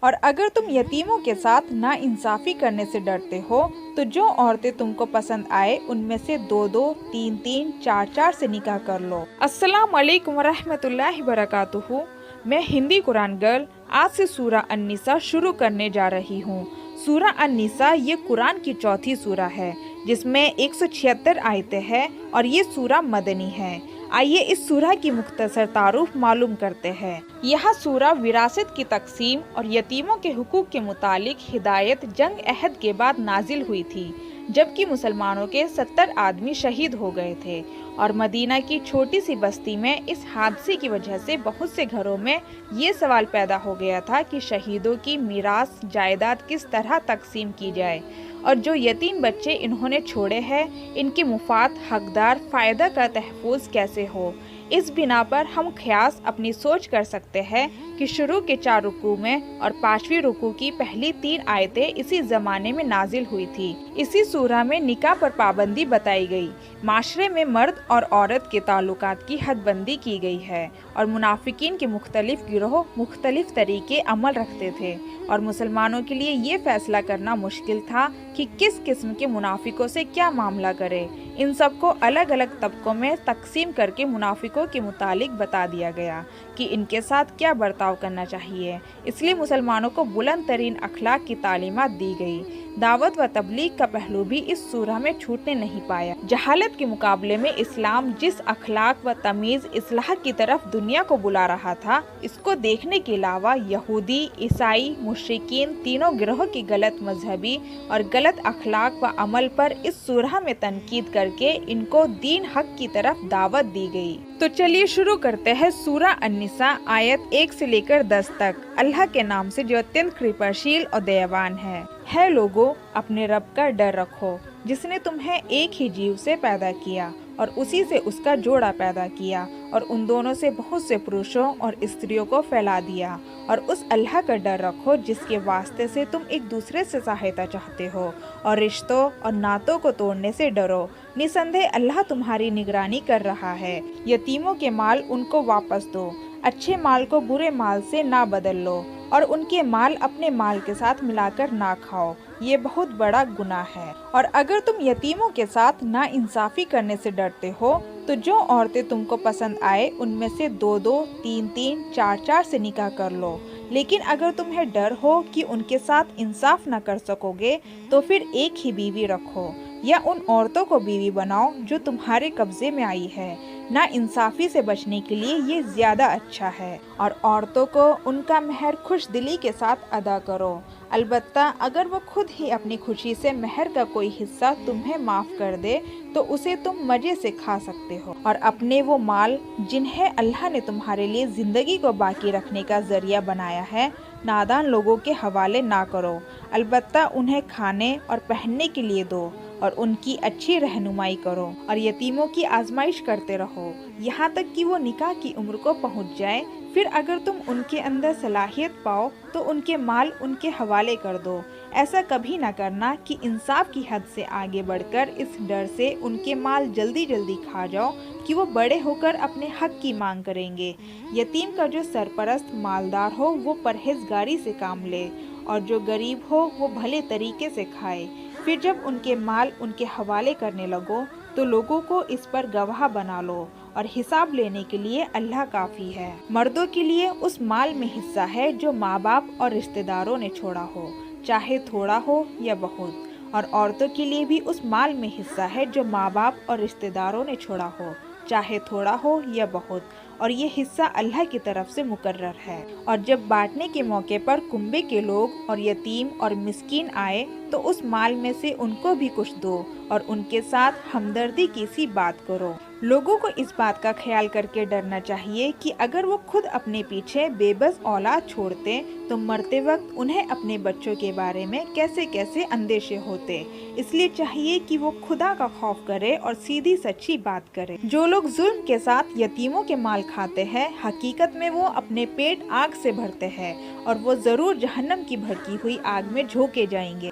اور اگر تم یتیموں کے ساتھ ناانصافی کرنے سے ڈرتے ہو تو جو عورتیں تم کو پسند آئے ان میں سے 2-2، 3-3، 4-4 سے نکاح کر لو۔ السلام علیکم ورحمۃ اللہ وبرکاتہ۔ میں ہندی قرآن گرل آج سے سورہ النساء شروع کرنے جا رہی ہوں۔ سورہ النساء یہ قرآن کی چوتھی سورہ ہے جس میں 176 آیتیں ہیں اور یہ سورہ مدنی ہے۔ آئیے اس سورہ کی مختصر تعارف معلوم کرتے ہیں۔ یہ سورہ وراثت کی تقسیم اور یتیموں کے حقوق کے متعلق ہدایت جنگ احد کے بعد نازل ہوئی تھی، جبکہ مسلمانوں کے 70 آدمی شہید ہو گئے تھے اور مدینہ کی چھوٹی سی بستی میں اس حادثے کی وجہ سے بہت سے گھروں میں یہ سوال پیدا ہو گیا تھا کہ شہیدوں کی میراث جائیداد کس طرح تقسیم کی جائے اور جو یتیم بچے انہوں نے چھوڑے ہیں ان کے مفاد حقدار فائدہ کا تحفظ کیسے ہو۔ اس بنا پر ہم قیاس اپنی سوچ کر سکتے ہیں کہ شروع کے 4 رکوع میں اور 5ویں رکوع کی پہلی 3 آیتیں اسی زمانے میں نازل ہوئی تھی۔ اسی سورہ میں نکاح پر پابندی بتائی گئی، معاشرے میں مرد اور عورت کے تعلقات کی حد بندی کی گئی ہے اور منافقین کے مختلف گروہ مختلف طریقے عمل رکھتے تھے اور مسلمانوں کے لیے یہ فیصلہ کرنا مشکل تھا کہ کس قسم کے منافقوں سے کیا معاملہ کرے۔ ان سب کو الگ الگ طبقوں میں تقسیم کر کے منافقوں کے متعلق بتا دیا گیا کہ ان کے ساتھ کیا برتاؤ کرنا چاہیے۔ اس لیے مسلمانوں کو بلند ترین اخلاق کی تعلیمات دی گئی۔ دعوت و تبلیغ کا پہلو بھی اس سورہ میں چھوٹنے نہیں پایا۔ جہالت کے مقابلے میں اسلام جس اخلاق و تمیز اصلاح کی طرف دنیا کو بلا رہا تھا، اس کو دیکھنے کے علاوہ یہودی، عیسائی، مشرکین تینوں گروہ کی غلط مذہبی اور غلط اخلاق و عمل پر اس سورہ میں تنقید کر کے ان کو دین حق کی طرف دعوت دی گئی۔ تو چلیے شروع کرتے ہیں سورہ النساء آیت 1 سے لے کر 10 تک۔ اللہ کے نام سے جو اتنت کرپاشیل اور دیوان ہے۔ ہے لوگو، اپنے رب کا ڈر رکھو جس نے تمہیں ایک ہی جیو سے پیدا کیا اور اسی سے اس کا جوڑا پیدا کیا اور ان دونوں سے بہت سے پروشوں اور استریوں کو پھیلا دیا، اور اس اللہ کا ڈر رکھو جس کے واسطے سے تم ایک دوسرے سے سہایتا چاہتے ہو اور رشتوں اور نعتوں کو توڑنے سے ڈرو۔ نسندہ اللہ تمہاری نگرانی کر رہا ہے۔ یتیموں کے مال ان کو واپس دو، اچھے مال کو برے مال سے نہ بدل لو اور ان کے مال اپنے مال کے ساتھ ملا کر نہ کھاؤ، یہ بہت بڑا گناہ ہے۔ اور اگر تم یتیموں کے ساتھ ناانصافی کرنے سے ڈرتے ہو تو جو عورتیں تم کو پسند آئے ان میں سے 2-2، 3-3، 4-4 سے نکاح کر لو۔ لیکن اگر تمہیں ڈر ہو کہ ان کے ساتھ انصاف نہ کر سکو گے تو پھر ایک ہی بیوی رکھو یا ان عورتوں کو بیوی بناؤ جو تمہارے قبضے میں آئی ہے۔ ناانصافی سے بچنے کے لیے یہ زیادہ اچھا ہے، اور عورتوں کو ان کا مہر خوش دلی کے ساتھ ادا کرو، البتہ اگر وہ خود ہی اپنی خوشی سے مہر کا کوئی حصہ تمہیں معاف کر دے تو اسے تم مزے سے کھا سکتے ہو، اور اپنے وہ مال جنہیں اللہ نے تمہارے لیے زندگی کو باقی رکھنے کا ذریعہ بنایا ہے نادان لوگوں کے حوالے نہ کرو، البتہ انہیں کھانے اور پہننے کے لیے دو اور ان کی اچھی رہنمائی کرو، اور یتیموں کی آزمائش کرتے رہو یہاں تک کہ وہ نکاح کی عمر کو پہنچ جائے۔ پھر اگر تم ان کے اندر صلاحیت پاؤ تو ان کے مال ان کے حوالے کر دو۔ ایسا کبھی نہ کرنا کہ انصاف کی حد سے آگے بڑھ کر اس ڈر سے ان کے مال جلدی جلدی کھا جاؤ کہ وہ بڑے ہو کر اپنے حق کی مانگ کریں گے۔ یتیم کا جو سرپرست مالدار ہو وہ پرہیزگاری سے کام لے، اور جو غریب ہو وہ بھلے طریقے سے کھائے۔ پھر جب ان کے مال ان کے حوالے کرنے لگو تو لوگوں کو اس پر گواہ بنا لو، اور حساب لینے کے لیے اللہ کافی ہے۔ مردوں کے لیے اس مال میں حصہ ہے جو ماں باپ اور رشتہ داروں نے چھوڑا ہو، چاہے تھوڑا ہو یا بہت، اور عورتوں کے لیے بھی اس مال میں حصہ ہے جو ماں باپ اور رشتہ داروں نے چھوڑا ہو، چاہے تھوڑا ہو یا بہت، اور یہ حصہ اللہ کی طرف سے مقرر ہے۔ اور جب بانٹنے کے موقع پر کنبے کے لوگ اور یتیم اور مسکین آئے تو اس مال میں سے ان کو بھی کچھ دو اور ان کے ساتھ ہمدردی کی سی بات کرو۔ لوگوں کو اس بات کا خیال کر کے ڈرنا چاہیے کہ اگر وہ خود اپنے پیچھے بے بس اولاد چھوڑتے تو مرتے وقت انہیں اپنے بچوں کے بارے میں کیسے کیسے اندیشے ہوتے۔ اس لیے چاہیے کہ وہ خدا کا خوف کرے اور سیدھی سچی بات کرے۔ جو لوگ ظلم کے ساتھ یتیموں کے مال کھاتے ہیں حقیقت میں وہ اپنے پیٹ آگ سے بھرتے ہیں اور وہ ضرور جہنم کی بھڑکی ہوئی آگ میں جھونکے جائیں گے۔